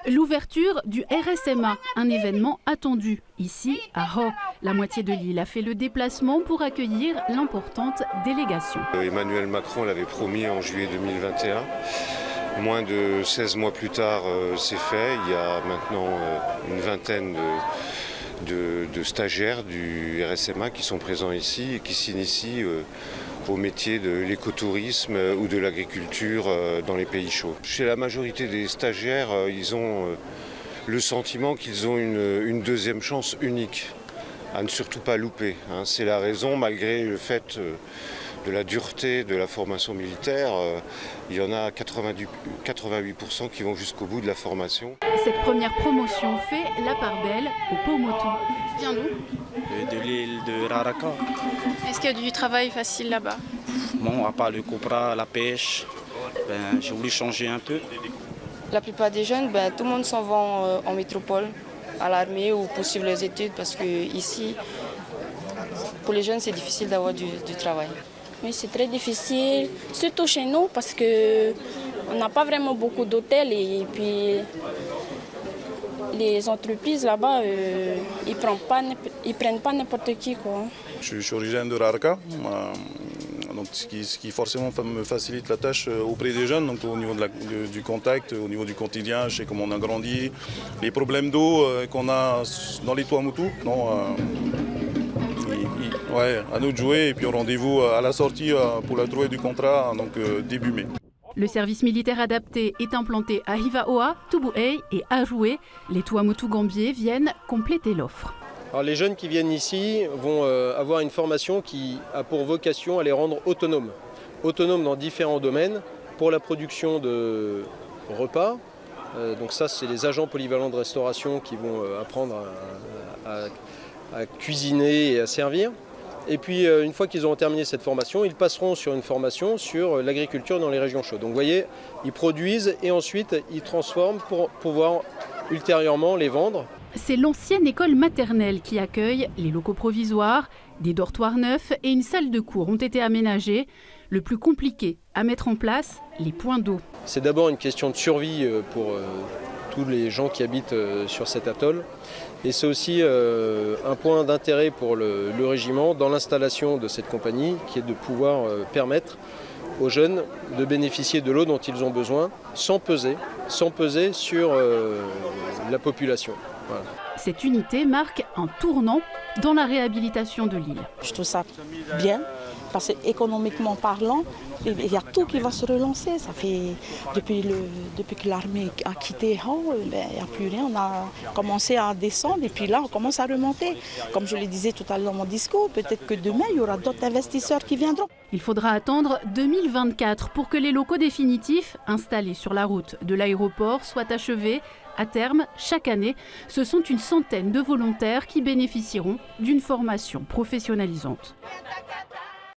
L'ouverture du RSMA, un événement attendu ici à Ho. La moitié de l'île a fait le déplacement pour accueillir l'importante délégation. Emmanuel Macron l'avait promis en juillet 2021. Moins de 16 mois plus tard, c'est fait. Il y a maintenant une vingtaine de stagiaires du RSMA qui sont présents ici et qui s'initient au métier de l'écotourisme ou de l'agriculture dans les pays chauds. Chez la majorité des stagiaires, ils ont le sentiment qu'ils ont une deuxième chance unique à ne surtout pas louper. C'est la raison, malgré le fait de la dureté de la formation militaire, il y en a 88% qui vont jusqu'au bout de la formation. Cette première promotion fait la part belle au Pomotou. Viens d'où? De l'île de Raraka. Est-ce qu'il y a du travail facile là-bas? Bon, à part le copra, la pêche, j'ai voulu changer un peu. La plupart des jeunes, tout le monde s'en va en métropole, à l'armée ou poursuivre les études parce que ici, pour les jeunes, c'est difficile d'avoir du travail. Oui, c'est très difficile, surtout chez nous parce qu'on n'a pas vraiment beaucoup d'hôtels et puis les entreprises là-bas, ils prennent pas n'importe qui, quoi. Je suis originaire de Raraka, donc ce qui forcément me facilite la tâche auprès des jeunes, donc au niveau du contact, au niveau du quotidien, je sais comment on a grandi, les problèmes d'eau qu'on a dans les Tuamotu. Ouais, à nous de jouer et puis au rendez-vous à la sortie pour la trouée du contrat, donc début mai. Le service militaire adapté est implanté à Hivaoa, Tubuai et Aroué. Les Tuamotu Gambier viennent compléter l'offre. Alors les jeunes qui viennent ici vont avoir une formation qui a pour vocation à les rendre autonomes. Autonomes dans différents domaines, pour la production de repas. Donc ça, c'est les agents polyvalents de restauration qui vont apprendre à cuisiner et à servir. Et puis une fois qu'ils auront terminé cette formation, ils passeront sur une formation sur l'agriculture dans les régions chaudes. Donc vous voyez, ils produisent et ensuite ils transforment pour pouvoir ultérieurement les vendre. C'est l'ancienne école maternelle qui accueille les locaux provisoires, des dortoirs neufs et une salle de cours ont été aménagés. Le plus compliqué à mettre en place, les points d'eau. C'est d'abord une question de survie pour tous les gens qui habitent sur cet atoll. Et c'est aussi un point d'intérêt pour le régiment dans l'installation de cette compagnie qui est de pouvoir permettre aux jeunes de bénéficier de l'eau dont ils ont besoin sans peser sur la population. Voilà. Cette unité marque un tournant dans la réhabilitation de l'île. Je trouve ça bien parce qu'économiquement parlant, il y a tout qui va se relancer. Ça fait depuis que l'armée a quitté Ho, il n'y a plus rien. On a commencé à descendre et puis là on commence à remonter. Comme je le disais tout à l'heure dans mon discours, peut-être que demain il y aura d'autres investisseurs qui viendront. Il faudra attendre 2024 pour que les locaux définitifs installés sur la route de l'aéroport soient achevés. À terme, chaque année, ce sont une centaine de volontaires qui bénéficieront d'une formation professionnalisante.